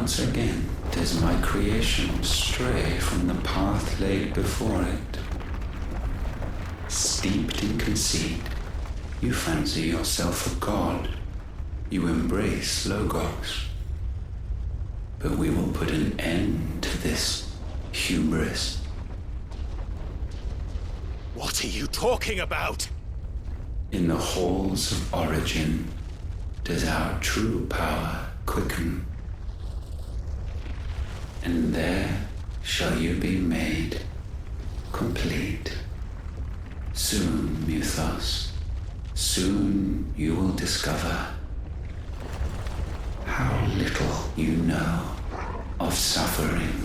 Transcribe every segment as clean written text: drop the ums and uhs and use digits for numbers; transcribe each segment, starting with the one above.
once again does my creation stray from the path laid before it. Steeped in conceit, you fancy yourself a god. You embrace Logos. But we will put an end to this hubris. What are you talking about? In the halls of origin does our true power quicken. And there shall you be made complete. Soon, Mythos, soon you will discover how little you know of suffering.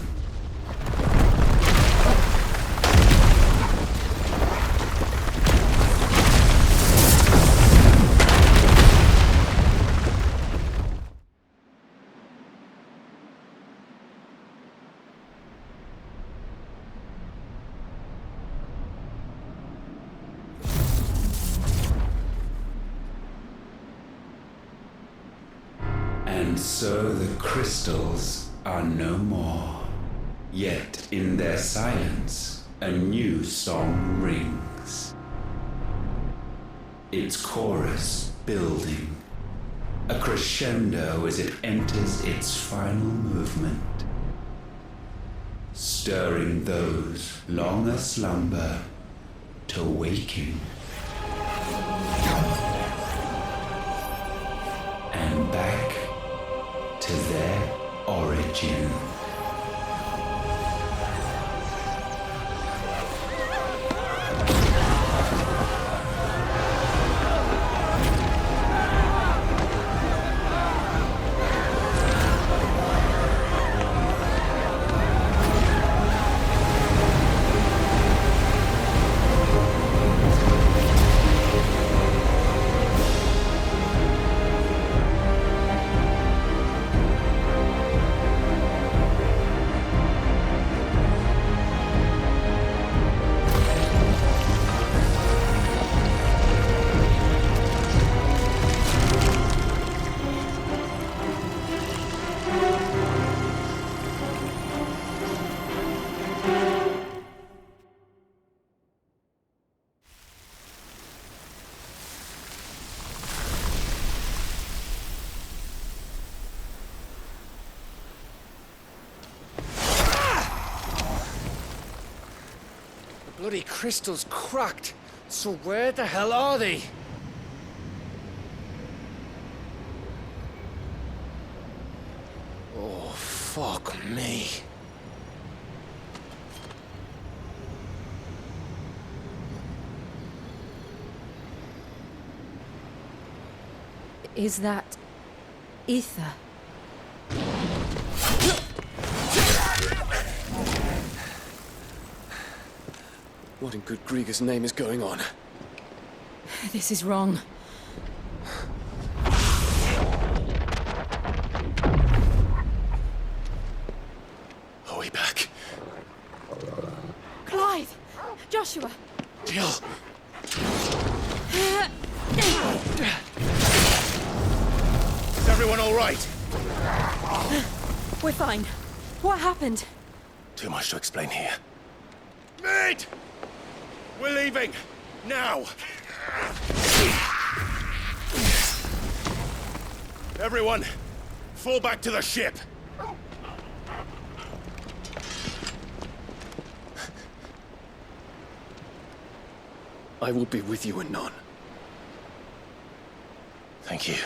And so the crystals are no more, yet in their silence a new song rings. Its chorus building, a crescendo as it enters its final movement, stirring those long aslumber to waking. And back to their origin. Bloody crystal's cracked. So where the hell are they? Oh, fuck me. Is that ether? What in good Grieger's name is going on? This is wrong. Are we back? Clive! Joshua! Jill! Is everyone all right? We're fine. What happened? Too much to explain here. Mate! We're leaving! Now! Everyone, fall back to the ship! I will be with you anon. Thank you.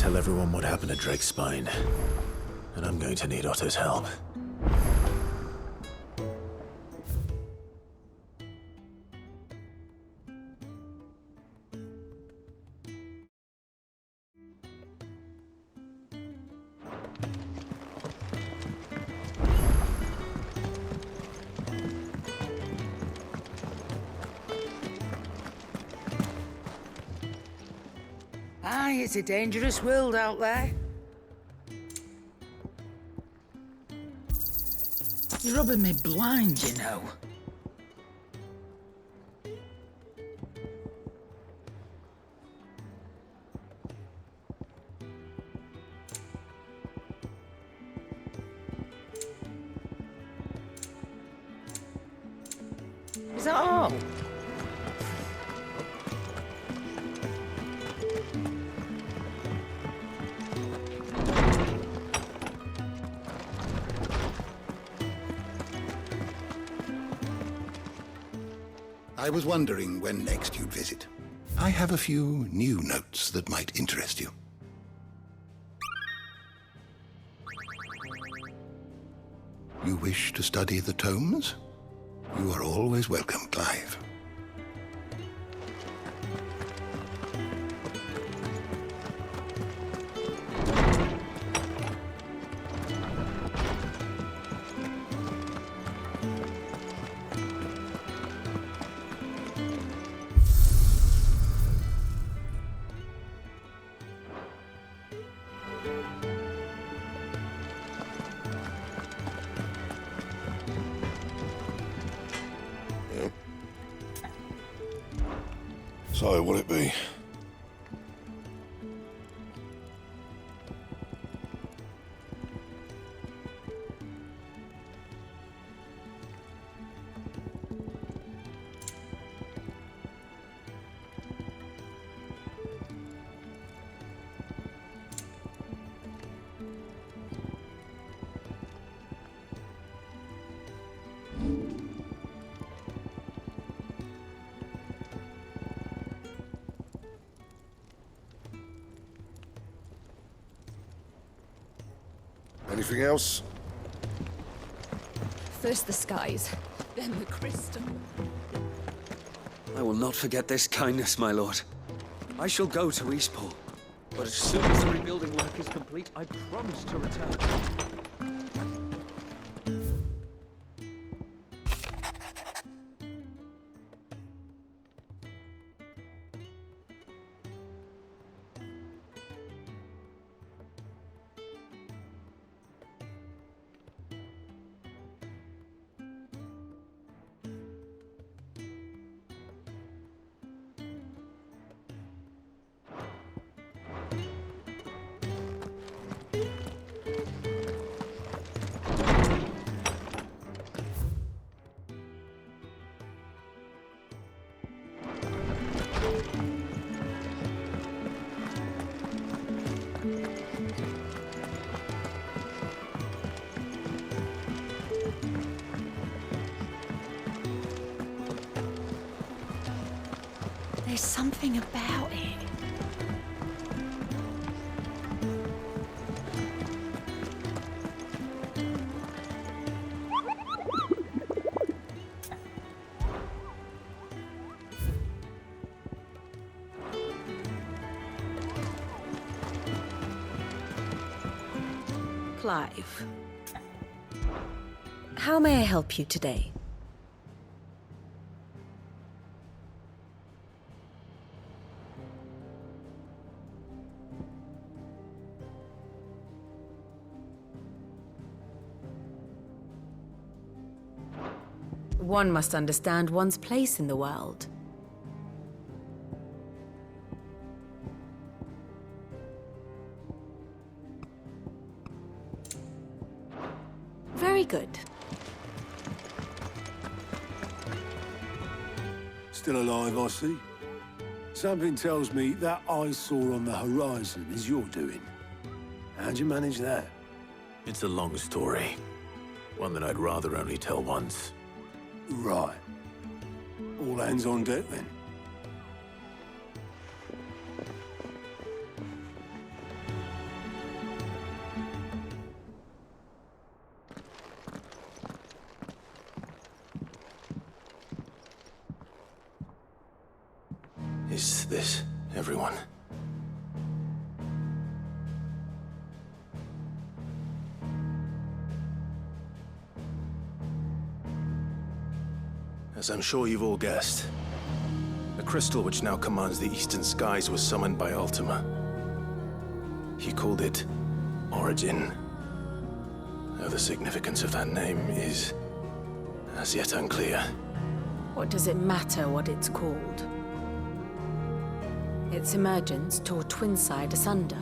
tell everyone what happened at Drake's Spine. And I'm going to need Otto's help. Aye, it's a dangerous world out there. You're rubbing me blind, you know. Is that all? I was wondering when next you'd visit. I have a few new notes that might interest you. You wish to study the tomes? You are always welcome, Clive. So, will it be? Anything else? First the skies, then the crystal. I will not forget this kindness, my lord. I shall go to Eastport, but as soon as the rebuilding work is complete, I promise to return. There's something about it. Clive. How may I help you today? One must understand one's place in the world. Very good. Still alive, I see. Something tells me that eyesore on the horizon is your doing. How'd you manage that? It's a long story. One that I'd rather only tell once. Right. All hands on deck, then. Is this everyone? As I'm sure you've all guessed, the crystal which now commands the eastern skies was summoned by Ultima. He called it Origin. Though the significance of that name is as yet unclear. What does it matter what it's called? Its emergence tore Twinside asunder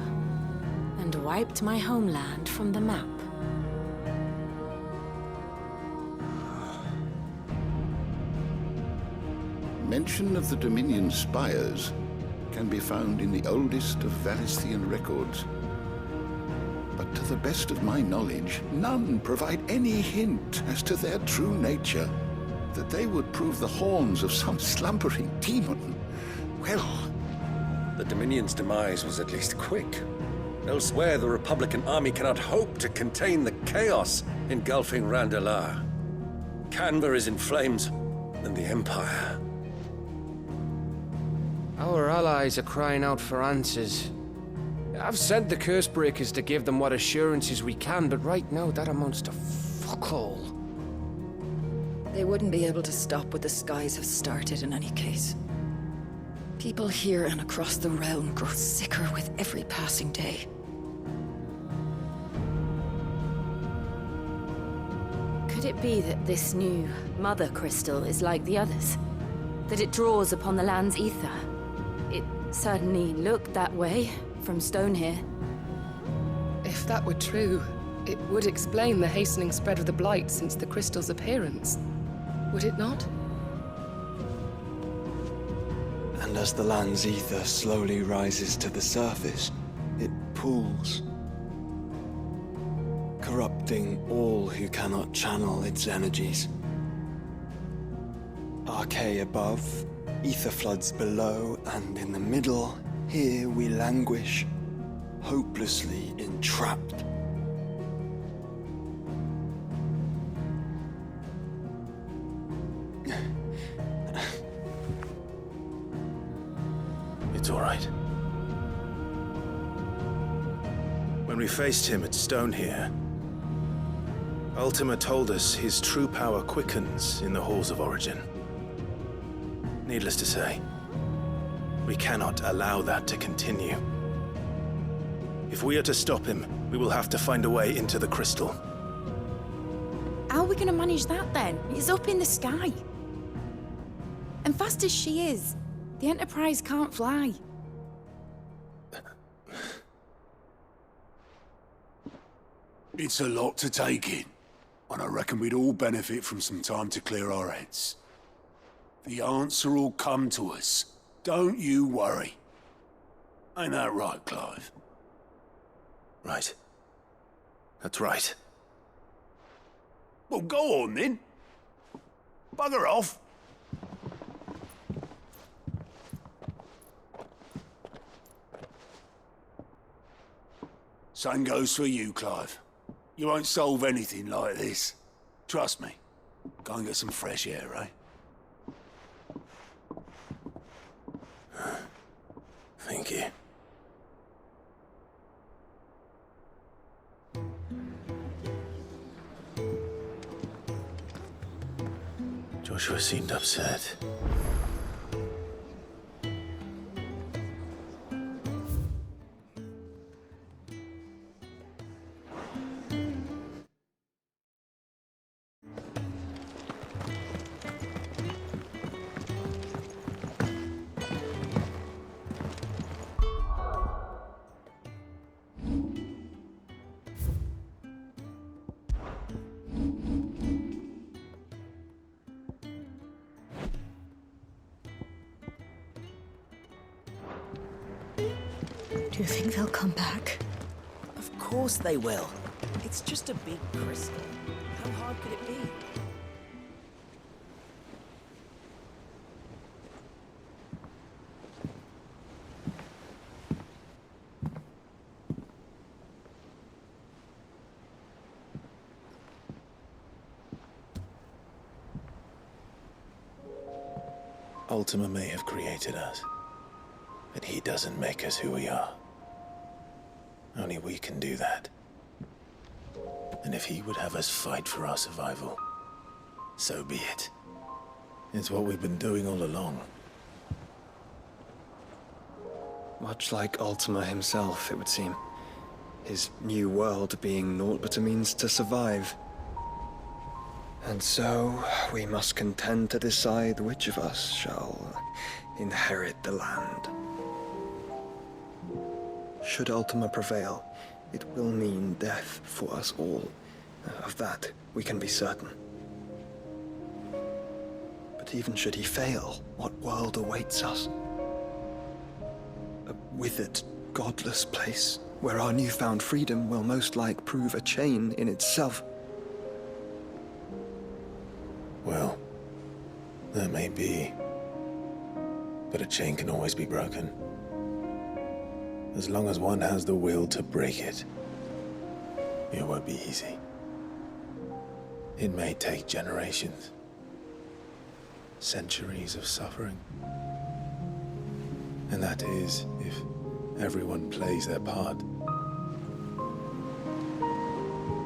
and wiped my homeland from the map. Mention of the Dominion spires can be found in the oldest of Valisthian records. But to the best of my knowledge, none provide any hint as to their true nature. That they would prove the horns of some slumbering demon. Well, The Dominion's demise was at least quick. Elsewhere, the Republican army cannot hope to contain the chaos engulfing Randalar. Canva is in flames, and the Empire. Our allies are crying out for answers. I've sent the Cursebreakers to give them what assurances we can, but right now that amounts to fuck all. They wouldn't be able to stop what the skies have started in any case. People here and across the realm grow sicker with every passing day. Could it be that this new Mother Crystal is like the others? That it draws upon the land's ether? It certainly looked that way from stone here. If that were true, it would explain the hastening spread of the Blight since the crystal's appearance. Would it not? And as the land's ether slowly rises to the surface, it pools, corrupting all who cannot channel its energies. Archay above, ether floods below, and in the middle, here we languish, hopelessly entrapped. It's all right. When we faced him at Stone here, Ultima told us his true power quickens in the halls of Origin. Needless to say, we cannot allow that to continue. If we are to stop him, we will have to find a way into the crystal. How are we going to manage that then? It's up in the sky. And fast as she is, the Enterprise can't fly. It's a lot to take in, and I reckon we'd all benefit from some time to clear our heads. The answer will come to us. Don't you worry. Ain't that right, Clive? Right. That's right. Well, go on then. Bugger off. Same goes for you, Clive. You won't solve anything like this. Trust me. Go and get some fresh air, eh? Thank you. Joshua seemed upset. Do you think they'll come back? Of course they will. It's just a big crystal. How hard could it be? Ultima may have created us, But he doesn't make us who we are. Only we can do that. And if he would have us fight for our survival, so be it. It's what we've been doing all along. Much like Ultima himself, it would seem. His new world being naught but a means to survive. And so, we must contend to decide which of us shall inherit the land. Should Ultima prevail, it will mean death for us all. Of that, we can be certain. But even should he fail, what world awaits us? A withered, godless place, where our newfound freedom will most like prove a chain in itself. Well, that may be. But a chain can always be broken. As long as one has the will to break it. It won't be easy. It may take generations. Centuries of suffering. And that is if everyone plays their part.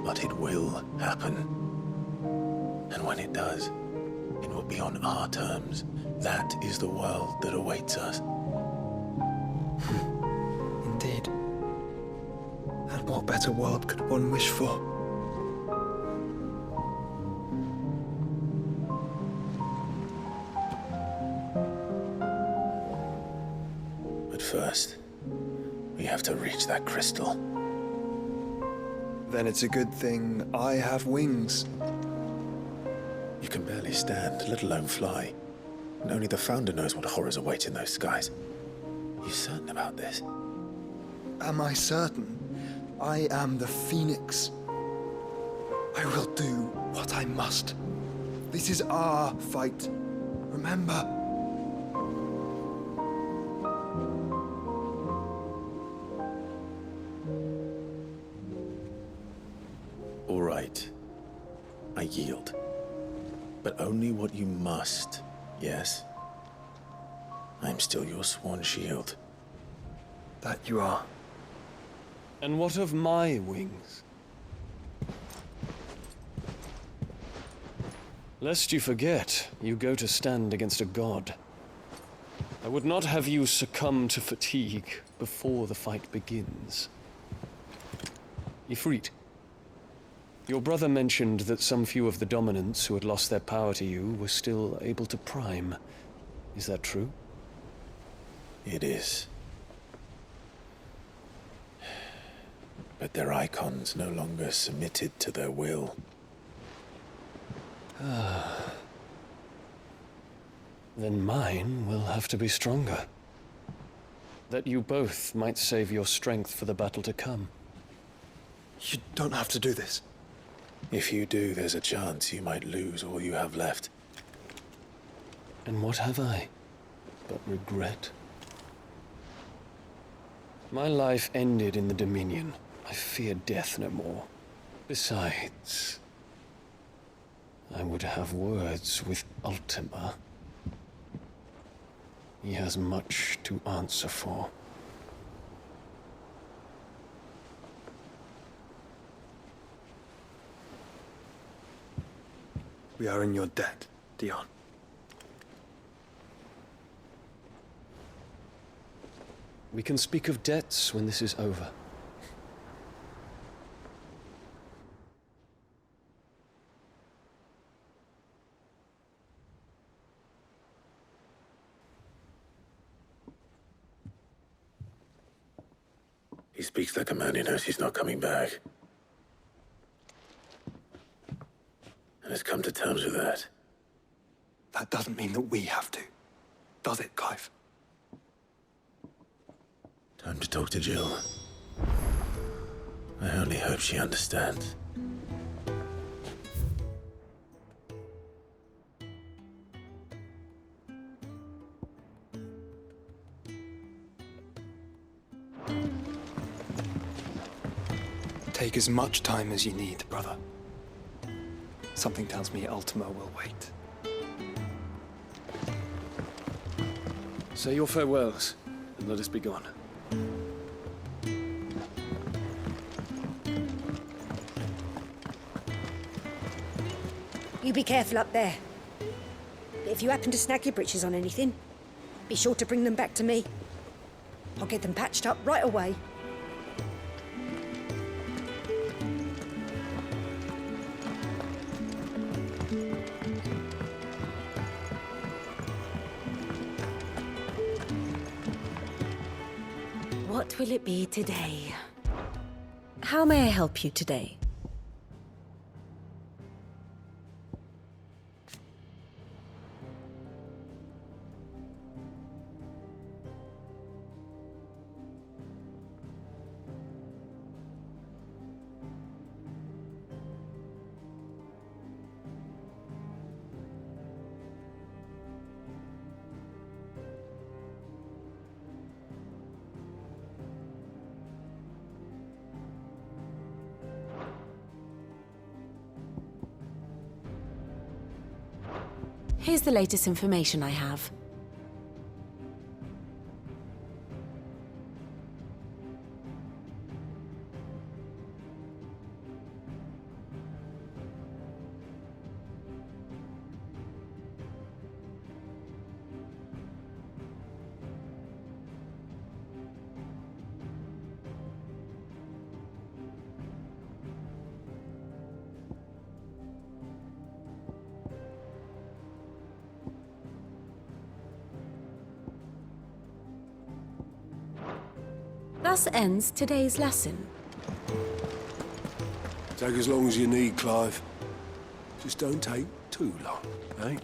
But it will happen. And when it does, it will be on our terms. That is the world that awaits us. Indeed. And what better world could one wish for? But first, we have to reach that crystal. Then it's a good thing I have wings. You can barely stand, let alone fly. And only the Founder knows what horrors await in those skies. You certain about this? Am I certain? I am the Phoenix. I will do what I must. This is our fight. Remember. All right. I yield. But only what you must, yes? I'm still your sworn shield. That you are. And what of my wings? Lest you forget, you go to stand against a god. I would not have you succumb to fatigue before the fight begins. Ifrit, your brother mentioned that some few of the dominants who had lost their power to you were still able to prime. Is that true? It is. But their icons no longer submitted to their will. Then mine will have to be stronger. That you both might save your strength for the battle to come. You don't have to do this. If you do, there's a chance you might lose all you have left. And what have I but regret? My life ended in the Dominion. I fear death no more. Besides, I would have words with Ultima. He has much to answer for. We are in your debt, Dion. We can speak of debts when this is over. He speaks like a man who knows he's not coming back. And has come to terms with that. That doesn't mean that we have to, does it, Clive? Time to talk to Jill. I only hope she understands. Take as much time as you need, brother. Something tells me Ultima will wait. Say your farewells, and let us be gone. You be careful up there. But if you happen to snag your britches on anything, be sure to bring them back to me. I'll get them patched up right away. What will it be today? How may I help you today? Here's the latest information I have. Thus ends today's lesson. Take as long as you need, Clive. Just don't take too long, eh?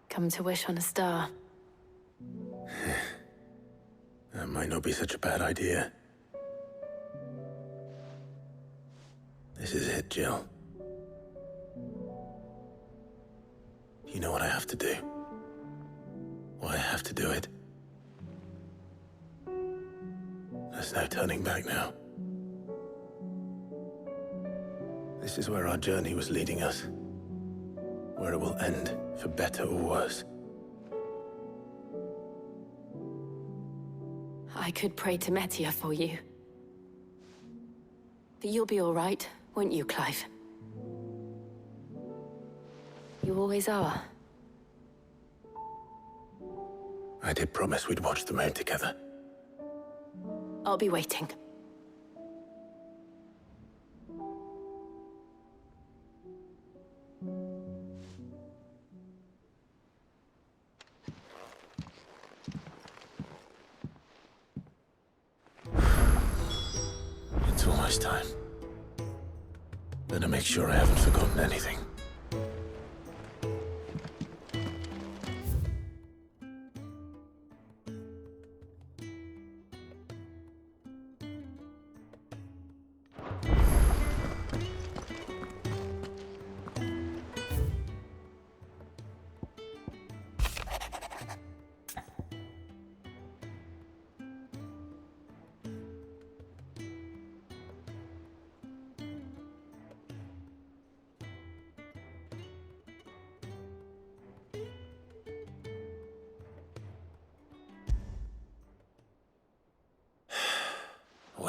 Come to wish on a star. That might not be such a bad idea. This is it, Jill. You know what I have to do. Why I have to do it. There's no turning back now. This is where our journey was leading us. Where it will end, for better or worse. I could pray to Metia for you. But you'll be all right, won't you, Clive? You always are. I did promise we'd watch the moon together. I'll be waiting. It's almost time. Better make sure I haven't forgotten anything.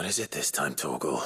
What is it this time, Torgal?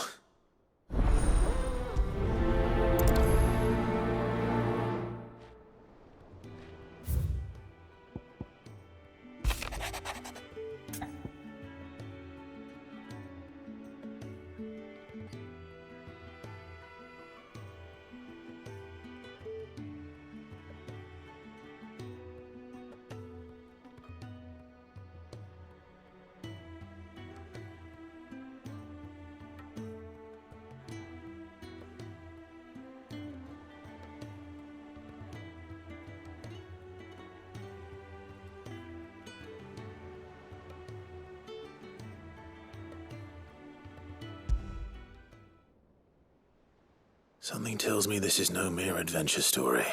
Something tells me this is no mere adventure story.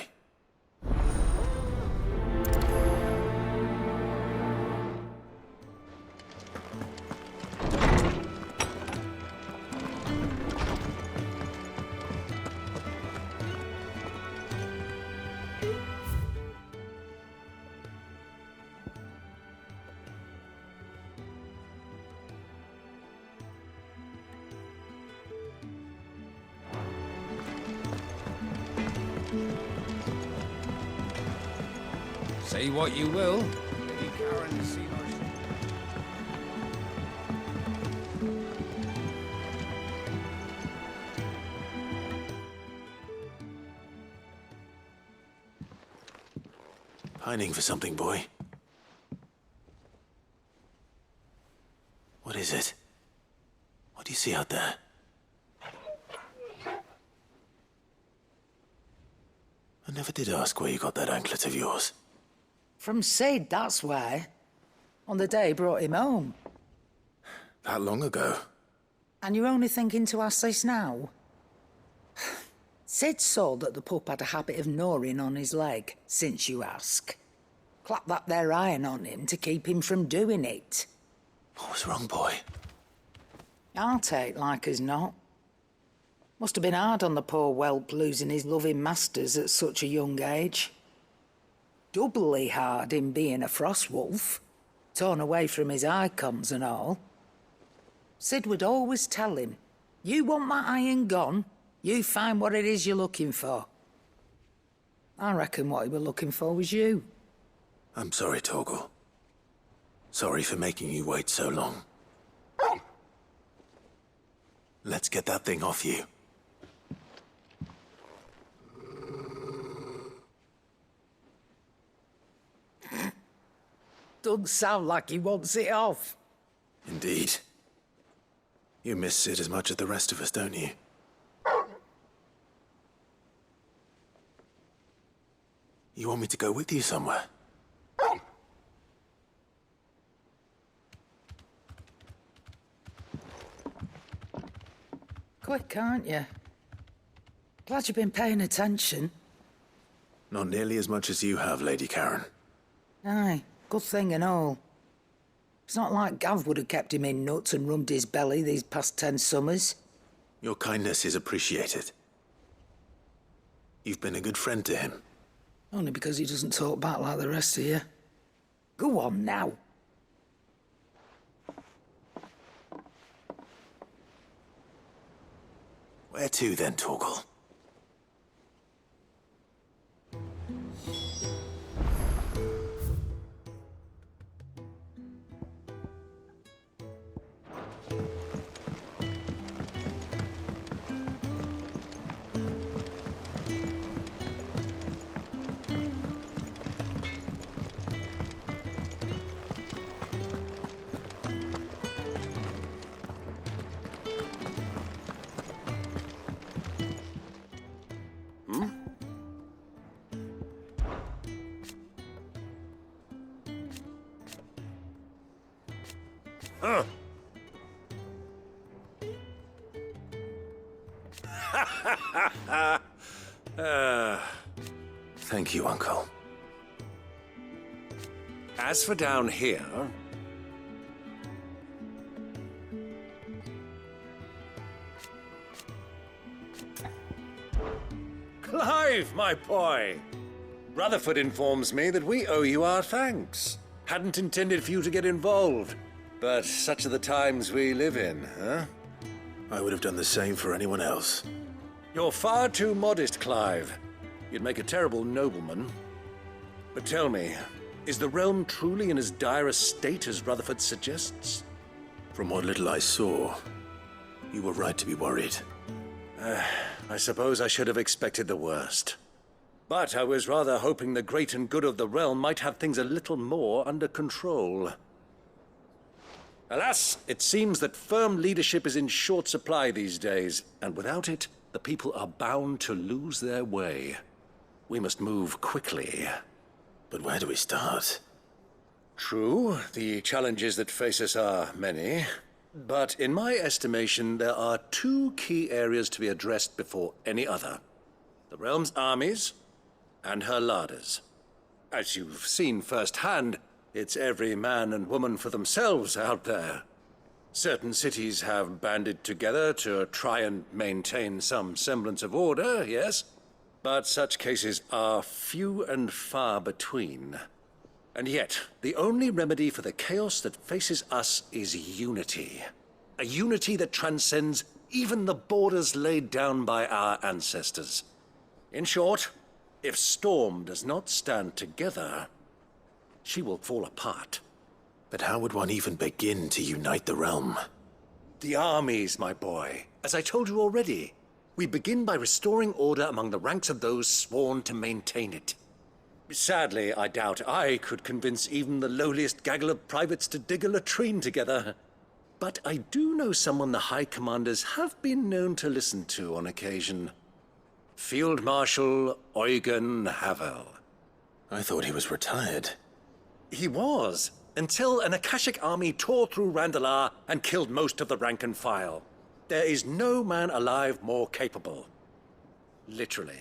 Say what you will. Lady Karen has seen us. Pining for something, boy. What is it? What do you see out there? I never did ask where you got that anklet of yours. From Sid, that's why. On the day he brought him home. That long ago? And you're only thinking to ask this now? Sid saw that the pup had a habit of gnawing on his leg, since you ask. Clap that there iron on him to keep him from doing it. What was wrong, boy? I'll take like as not. Must have been hard on the poor whelp losing his loving masters at such a young age. Doubly hard in being a frost wolf, torn away from his icons and all. Sid would always tell him, you want that iron gone, you find what it is you're looking for. I reckon what he were looking for was you. I'm sorry, Torgal. Sorry for making you wait so long. Let's get that thing off you. Doesn't sound like he wants it off. Indeed. You miss Sid as much as the rest of us, don't you? You want me to go with you somewhere? Quick, aren't you? Glad you've been paying attention. Not nearly as much as you have, Lady Karen. Aye, good thing and all. It's not like Gav would have kept him in nuts and rubbed his belly these past 10 summers. Your kindness is appreciated. You've been a good friend to him. Only because he doesn't talk back like the rest of you. Go on now. Where to then, Torgal? Thank you, Uncle. As for down here... Clive, my boy! Rutherford informs me that we owe you our thanks. Hadn't intended for you to get involved, but such are the times we live in, huh? I would have done the same for anyone else. You're far too modest, Clive. You'd make a terrible nobleman. But tell me, is the realm truly in as dire a state as Rutherford suggests? From what little I saw, you were right to be worried. I suppose I should have expected the worst. But I was rather hoping the great and good of the realm might have things a little more under control. Alas, it seems that firm leadership is in short supply these days, and without it, the people are bound to lose their way. We must move quickly. But where do we start? True, the challenges that face us are many. But in my estimation, there are two key areas to be addressed before any other. The realm's armies and her larders. As you've seen firsthand, it's every man and woman for themselves out there. Certain cities have banded together to try and maintain some semblance of order, yes? But such cases are few and far between. And yet, the only remedy for the chaos that faces us is unity. A unity that transcends even the borders laid down by our ancestors. In short, if Storm does not stand together, she will fall apart. But how would one even begin to unite the realm? The armies, my boy. As I told you already, we begin by restoring order among the ranks of those sworn to maintain it. Sadly, I doubt I could convince even the lowliest gaggle of privates to dig a latrine together. But I do know someone the High Commanders have been known to listen to on occasion. Field Marshal Eugen Havel. I thought he was retired. He was, until an Akashic army tore through Randalar and killed most of the rank and file. There is no man alive more capable. Literally.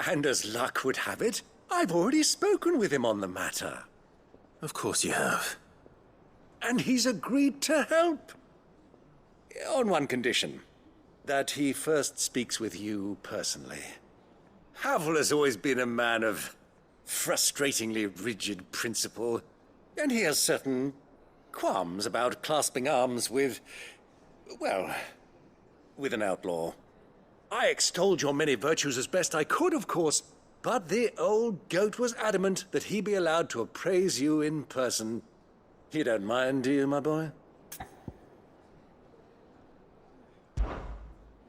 And as luck would have it, I've already spoken with him on the matter. Of course you have. And he's agreed to help. On one condition. That he first speaks with you personally. Havel has always been a man of frustratingly rigid principle, and he has certain qualms about clasping arms with, well, with an outlaw. I extolled your many virtues as best I could, of course, but the old goat was adamant that he be allowed to appraise you in person. You don't mind, do you, my boy?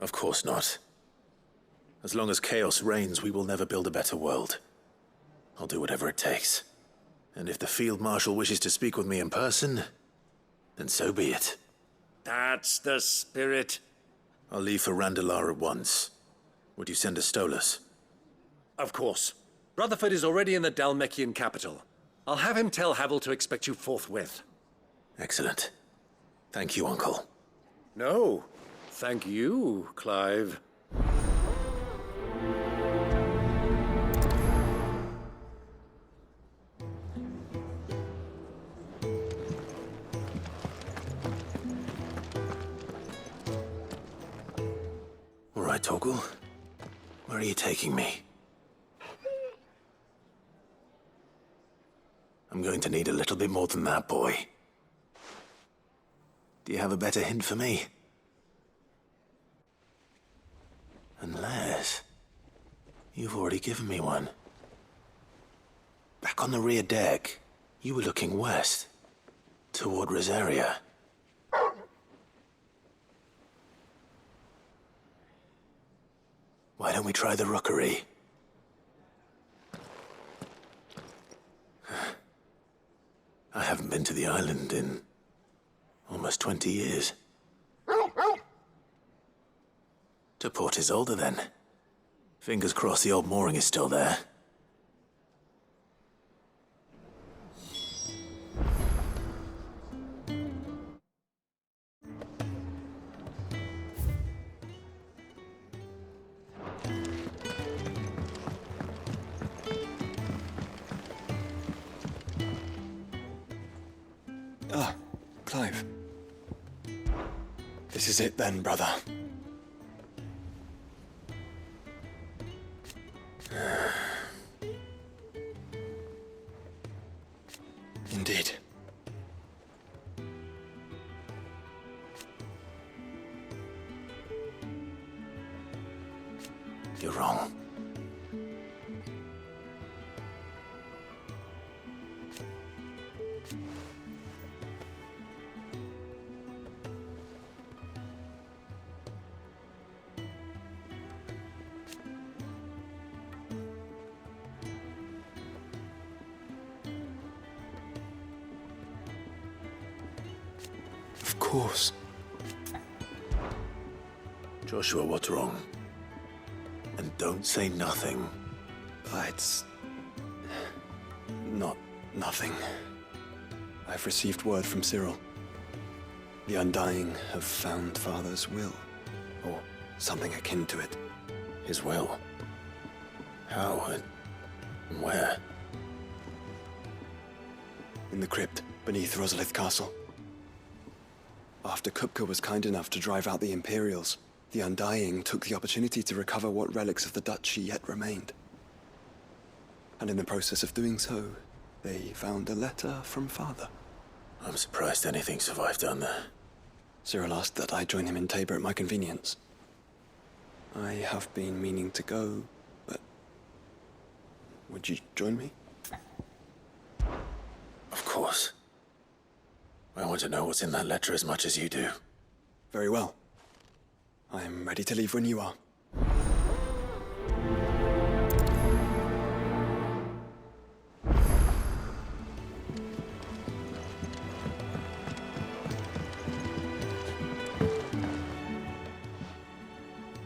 Of course not. As long as chaos reigns, we will never build a better world. I'll do whatever it takes. And if the Field Marshal wishes to speak with me in person, then so be it. That's the spirit. I'll leave for Randalar at once. Would you send a Stolas? Of course. Rutherford is already in the Dalmekian capital. I'll have him tell Havel to expect you forthwith. Excellent. Thank you, Uncle. No. Thank you, Clive. All right, Torgal. Where are you taking me? I'm going to need a little bit more than that, boy. Do you have a better hint for me? Unless you've already given me one. Back on the rear deck, you were looking west, toward Rosaria. Why don't we try the rookery? I haven't been to the island in almost 20 years. To Port Isolde, then. Fingers crossed the old mooring is still there. Ah, Clive. This is it then, brother. Indeed. You're wrong. Of course. Joshua, what's wrong? And don't say nothing. It's not nothing. I've received word from Cyril. The Undying have found Father's will, or something akin to it. His will? How and where? In the crypt beneath Rosalith Castle. After Kupka was kind enough to drive out the Imperials, the Undying took the opportunity to recover what relics of the Duchy yet remained. And in the process of doing so, they found a letter from Father. I'm surprised anything survived down there. Cyril asked that I join him in Tabor at my convenience. I have been meaning to go, but... would you join me? Of course. I want to know what's in that letter as much as you do. Very well. I am ready to leave when you are.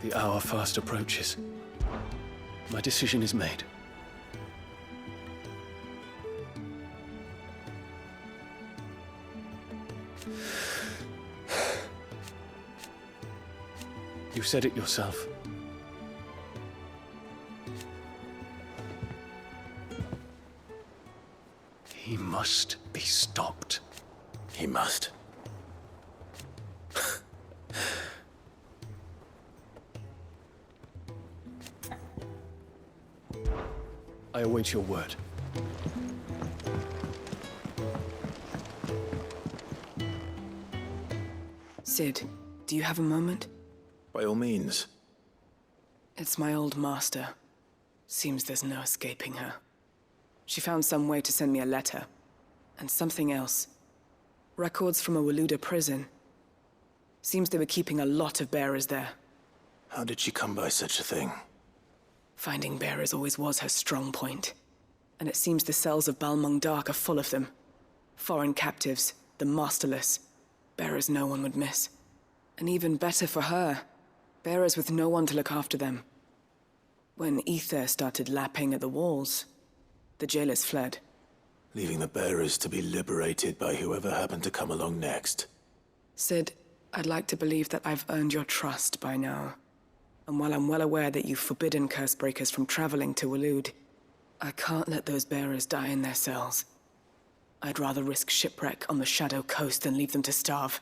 The hour fast approaches. My decision is made. You said it yourself. He must be stopped. He must. I await your word. Sid, do you have a moment? By all means. It's my old master. Seems there's no escaping her. She found some way to send me a letter. And something else. Records from a Waluda prison. Seems they were keeping a lot of bearers there. How did she come by such a thing? Finding bearers always was her strong point. And it seems the cells of Balmung Dark are full of them. Foreign captives, the masterless. Bearers no one would miss. And even better for her, bearers with no one to look after them. When ether started lapping at the walls, the jailers fled. Leaving the bearers to be liberated by whoever happened to come along next. Sid, I'd like to believe that I've earned your trust by now. And while I'm well aware that you've forbidden Cursebreakers from traveling to Waloed, I can't let those bearers die in their cells. I'd rather risk shipwreck on the Shadow Coast than leave them to starve.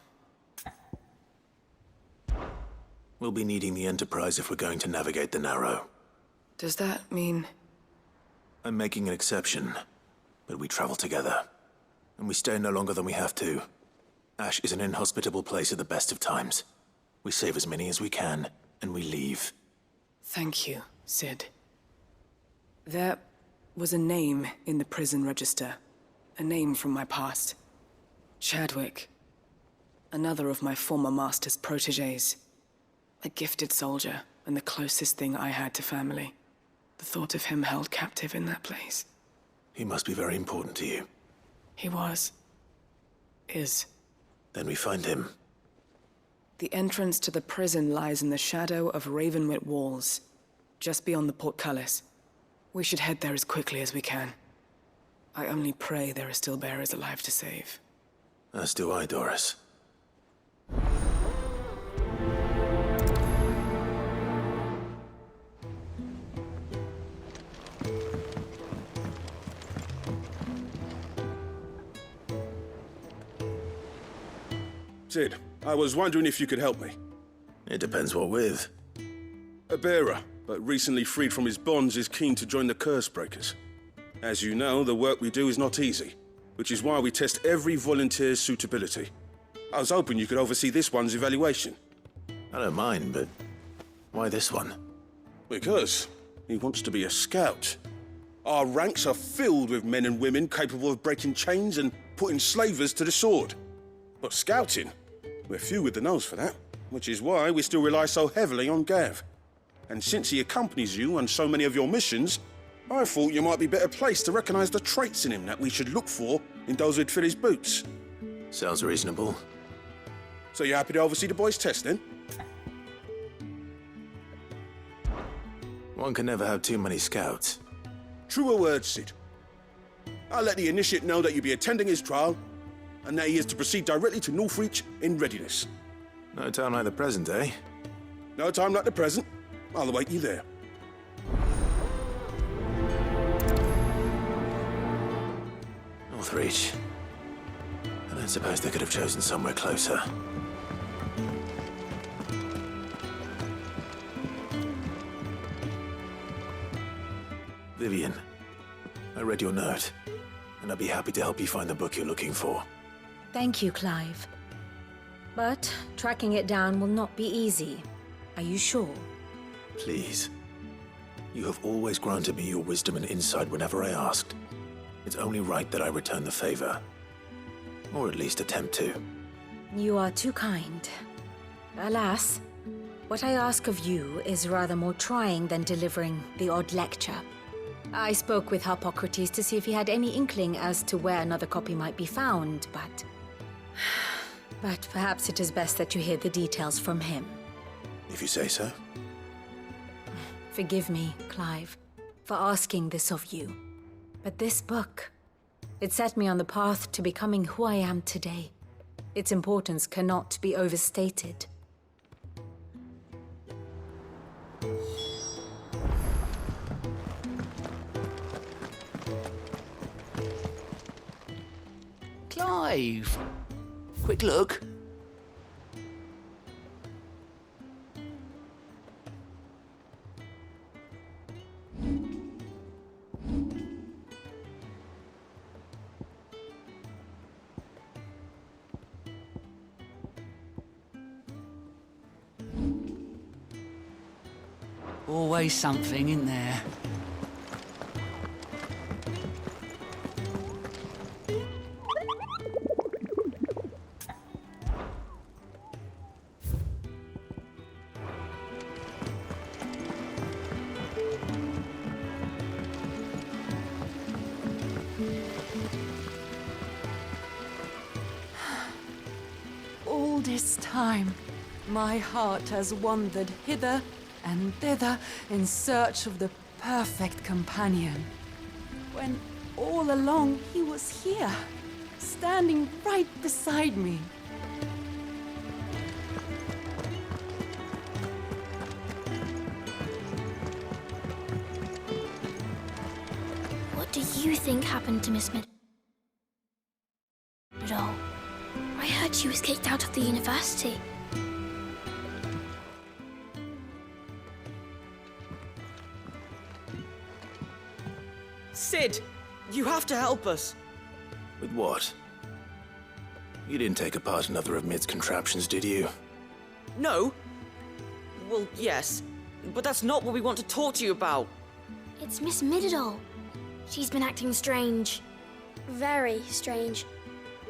We'll be needing the Enterprise if we're going to navigate the Narrow. Does that mean... I'm making an exception, but we travel together. And we stay no longer than we have to. Ash is an inhospitable place at the best of times. We save as many as we can, and we leave. Thank you, Sid. There was a name in the prison register. A name from my past. Chadwick. Another of my former master's protégés. A gifted soldier, and the closest thing I had to family. The thought of him held captive in that place. He must be very important to you. He was. Is. Then we find him. The entrance to the prison lies in the shadow of Ravenwit Walls, just beyond the portcullis. We should head there as quickly as we can. I only pray there are still bearers alive to save. As do I, Doris. Sid, I was wondering if you could help me. It depends what with. A bearer, but recently freed from his bonds, is keen to join the Cursebreakers. As you know, the work we do is not easy, which is why we test every volunteer's suitability. I was hoping you could oversee this one's evaluation. I don't mind, but why this one? Because he wants to be a scout. Our ranks are filled with men and women capable of breaking chains and putting slavers to the sword. But scouting, we're few with the nose for that, which is why we still rely so heavily on Gav. And since he accompanies you on so many of your missions, I thought you might be better placed to recognize the traits in him that we should look for in those who'd fill his boots. Sounds reasonable. So you're happy to oversee the boys' test, then? One can never have too many scouts. Truer words, Sid. I'll let the initiate know that you'll be attending his trial, and that he is to proceed directly to Northreach in readiness. No time like the present, eh? No time like the present. I'll await you there. Northreach. I don't suppose they could have chosen somewhere closer. Vivian, I read your note, and I'd be happy to help you find the book you're looking for. Thank you, Clive. But tracking it down will not be easy. Are you sure? Please. You have always granted me your wisdom and insight whenever I asked. It's only right that I return the favor. Or at least attempt to. You are too kind. Alas, what I ask of you is rather more trying than delivering the odd lecture. I spoke with Harpocrates to see if he had any inkling as to where another copy might be found, but... But perhaps it is best that you hear the details from him. If you say so. Forgive me, Clive, for asking this of you. But this book, it set me on the path to becoming who I am today. Its importance cannot be overstated. Clive! Quick look. Always something in there. All this time, my heart has wandered hither and thither in search of the perfect companion. When all along he was here, standing right beside me. What do you think happened to Miss Midall? I heard she was kicked out of the university. Sid, you have to help us. With what? You didn't take apart another of Mid's contraptions, did you? No. Well, yes. But that's not what we want to talk to you about. It's Miss Midall. She's been acting strange. Very strange.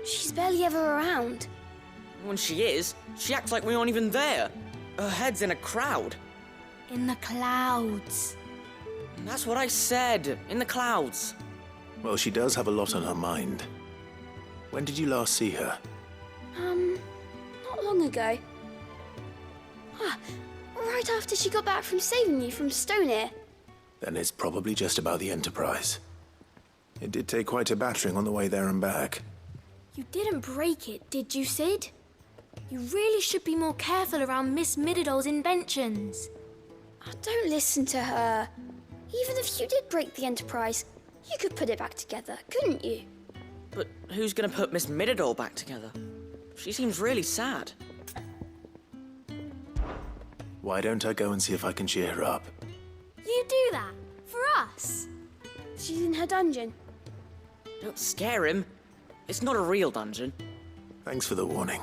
She's barely ever around. When she is, she acts like we aren't even there. Her head's in a crowd. In the clouds. That's what I said. In the clouds. Well, she does have a lot on her mind. When did you last see her? Not long ago. Right after she got back from saving you from Stoneir. Then it's probably just about the Enterprise. It did take quite a battering on the way there and back. You didn't break it, did you, Sid? You really should be more careful around Miss Midall's inventions. Don't listen to her. Even if you did break the Enterprise, you could put it back together, couldn't you? But who's gonna put Miss Midall back together? She seems really sad. Why don't I go and see if I can cheer her up? You do that? For us? She's in her dungeon. Don't scare him. It's not a real dungeon. Thanks for the warning.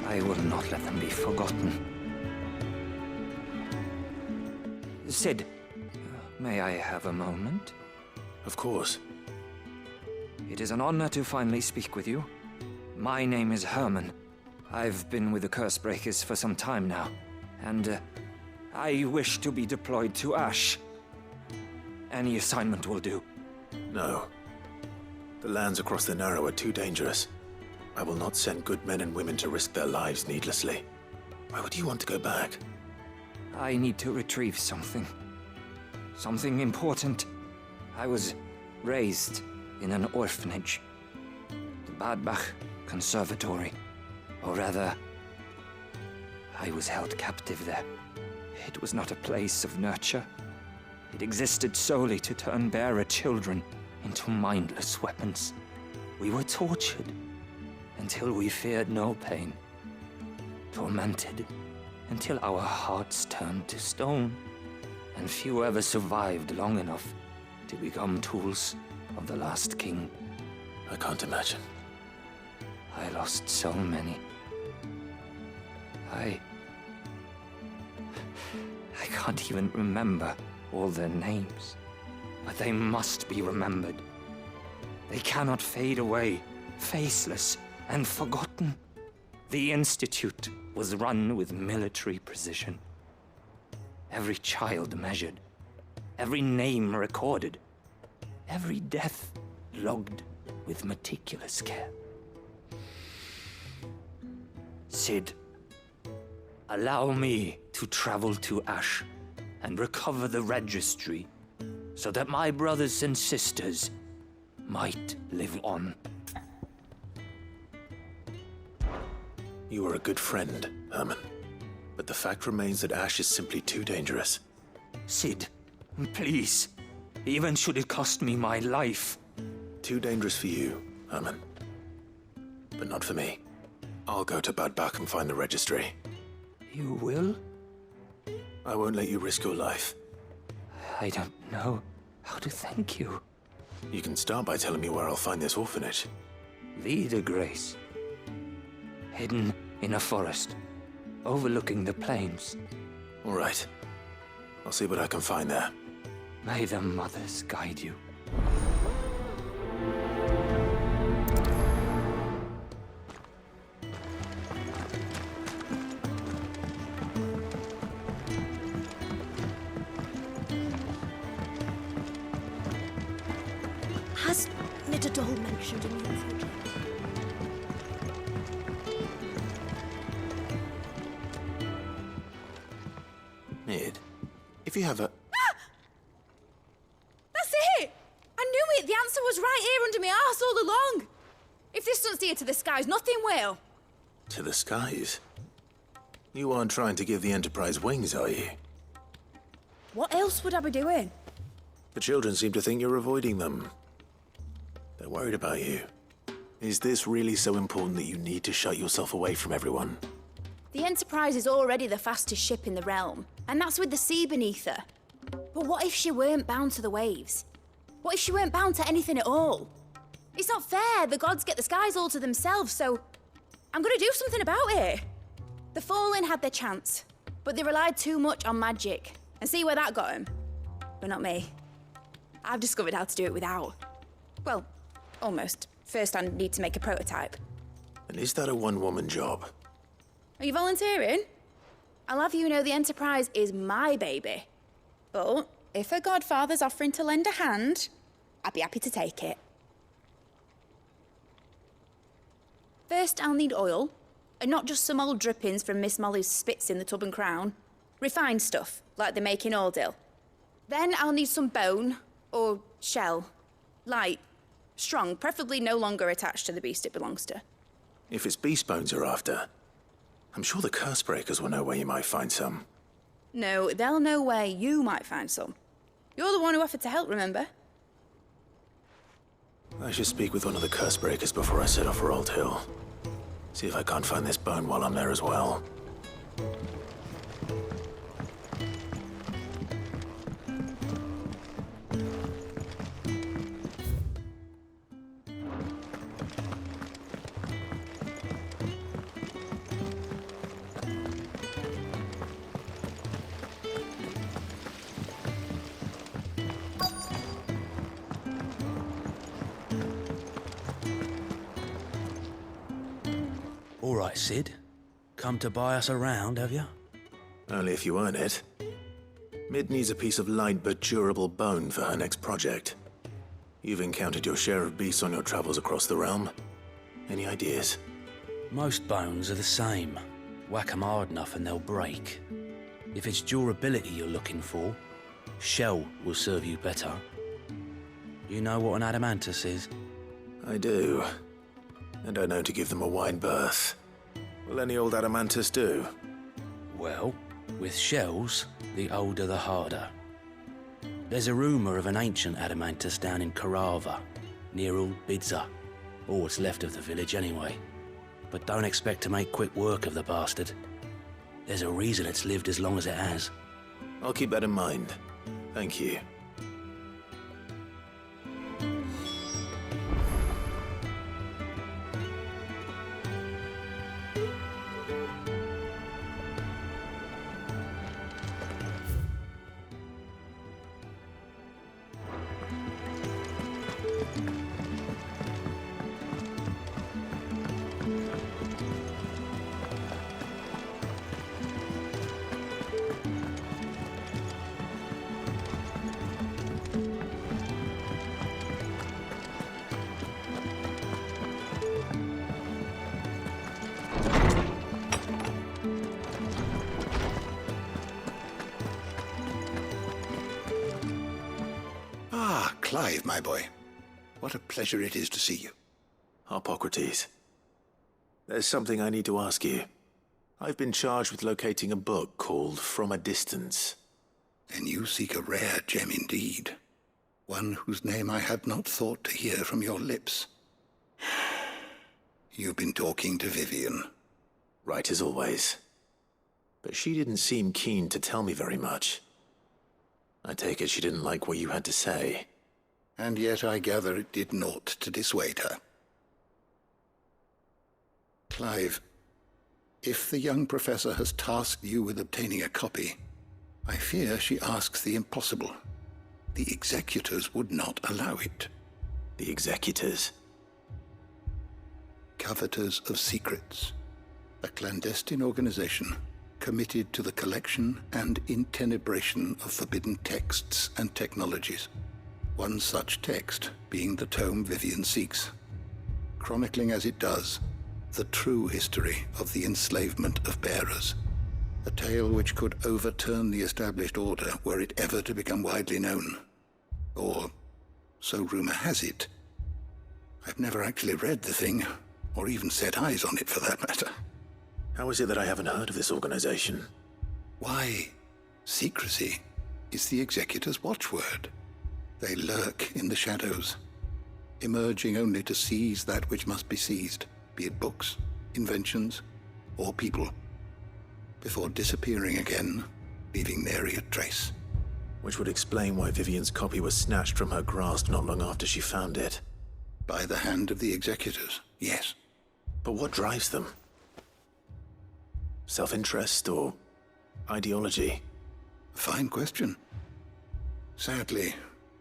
I will not let them be forgotten. Sid, may I have a moment? Of course. It is an honor to finally speak with you. My name is Herman. I've been with the Cursebreakers for some time now, and I wish to be deployed to Ash. Any assignment will do. No. The lands across the Narrow are too dangerous. I will not send good men and women to risk their lives needlessly. Why would you want to go back? I need to retrieve something. Something important. I was raised in an orphanage. The Badbach Conservatory. Or rather, I was held captive there. It was not a place of nurture. It existed solely to turn bearer children into mindless weapons. We were tortured until we feared no pain. Tormented until our hearts turned to stone. And few ever survived long enough to become tools of the last king. I can't imagine. I lost so many. I can't even remember all their names. But they must be remembered. They cannot fade away, faceless and forgotten. The Institute was run with military precision. Every child measured, every name recorded, every death logged with meticulous care. Sid, allow me to travel to Ash and recover the registry so that my brothers and sisters might live on. You are a good friend, Herman. But the fact remains that Ash is simply too dangerous. Sid, please. Even should it cost me my life. Too dangerous for you, Herman. But not for me. I'll go to Bad Bach and find the registry. You will? I won't let you risk your life. I don't know how to thank you. You can start by telling me where I'll find this orphanage. Vida Grace. Hidden in a forest, overlooking the plains. All right. I'll see what I can find there. May the mothers guide you. Has Nitterdol mentioned a new project? Nid, if you have a... That's it! I knew it! The answer was right here under my arse all along! If this doesn't steer to the skies, nothing will! To the skies? You aren't trying to give the Enterprise wings, are you? What else would I be doing? The children seem to think you're avoiding them. They're worried about you. Is this really so important that you need to shut yourself away from everyone? The Enterprise is already the fastest ship in the realm, and that's with the sea beneath her. But what if she weren't bound to the waves? What if she weren't bound to anything at all? It's not fair. The gods get the skies all to themselves, so I'm gonna do something about it. The Fallen had their chance, but they relied too much on magic. And see where that got them? But not me. I've discovered how to do it without. Well, almost. First, I need to make a prototype. And is that a one-woman job? Are you volunteering? I'll have you know the Enterprise is my baby. But if a godfather's offering to lend a hand, I'd be happy to take it. First, I'll need oil, and not just some old drippings from Miss Molly's spits in the Tub and Crown. Refined stuff, like they make in Ordill. Then I'll need some bone, or shell. Light, strong, preferably no longer attached to the beast it belongs to. If it's beast bones you're after, I'm sure the Cursebreakers will know where you might find some. No, they'll know where you might find some. You're the one who offered to help, remember? I should speak with one of the Cursebreakers before I set off for Old Hill. See if I can't find this bone while I'm there as well. right, Sid. Come to buy us around, have you? Only if you earn it. Mid needs a piece of light but durable bone for her next project. You've encountered your share of beasts on your travels across the realm. Any ideas? Most bones are the same. Whack 'em hard enough and they'll break. If it's durability you're looking for, shell will serve you better. You know what an adamantus is? I do. And I know to give them a wide berth. Will any old adamantus do? Well, with shells, the older the harder. There's a rumour of an ancient adamantus down in Carava, near Old Bidza. Or what's left of the village anyway. But don't expect to make quick work of the bastard. There's a reason it's lived as long as it has. I'll keep that in mind. Thank you. Clive, my boy. What a pleasure it is to see you. Hippocrates. There's something I need to ask you. I've been charged with locating a book called From a Distance. Then you seek a rare gem indeed. One whose name I had not thought to hear from your lips. You've been talking to Vivian. Right as always. But she didn't seem keen to tell me very much. I take it she didn't like what you had to say. And yet I gather it did naught to dissuade her. Clive, if the young professor has tasked you with obtaining a copy, I fear she asks the impossible. The executors would not allow it. The executors? Coveters of Secrets. A clandestine organization committed to the collection and intenebration of forbidden texts and technologies. One such text being the tome Vivian seeks, chronicling as it does the true history of the enslavement of bearers, a tale which could overturn the established order were it ever to become widely known. Or, so rumor has it. I've never actually read the thing, or even set eyes on it for that matter. How is it that I haven't heard of this organization? Why, secrecy is the executor's watchword. They lurk in the shadows, emerging only to seize that which must be seized, be it books, inventions, or people, before disappearing again, leaving nary a trace. Which would explain why Vivian's copy was snatched from her grasp not long after she found it. By the hand of the executors, yes. But what drives them? Self-interest or ideology? A fine question. Sadly,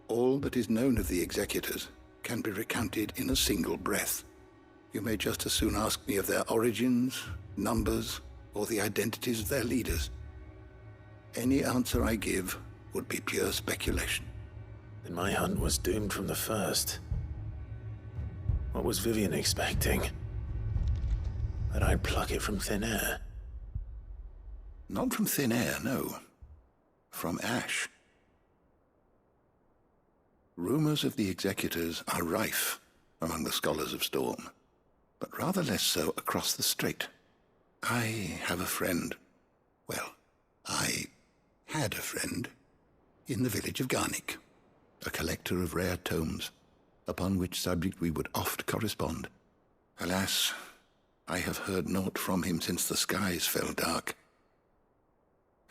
all that is known of the executors can be recounted in a single breath. You may just as soon ask me of their origins, numbers, or the identities of their leaders. Any answer I give would be pure speculation. Then my hunt was doomed from the first. What was Vivian expecting? That I'd pluck it from thin air? Not from thin air, no. From ash. Rumors of the executors are rife among the scholars of Storm, but rather less so across the strait. I have a friend. Well, I had a friend in the village of Garnick, a collector of rare tomes, upon which subject we would oft correspond. Alas, I have heard naught from him since the skies fell dark.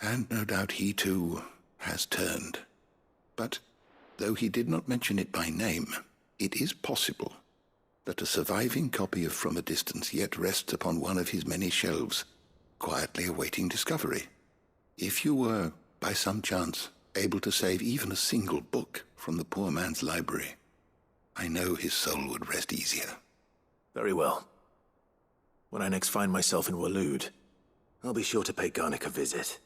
And no doubt he too has turned. But though he did not mention it by name, it is possible that a surviving copy of From a Distance yet rests upon one of his many shelves, quietly awaiting discovery. If you were, by some chance, able to save even a single book from the poor man's library, I know his soul would rest easier. Very well. When I next find myself in Waloed, I'll be sure to pay Garnick a visit.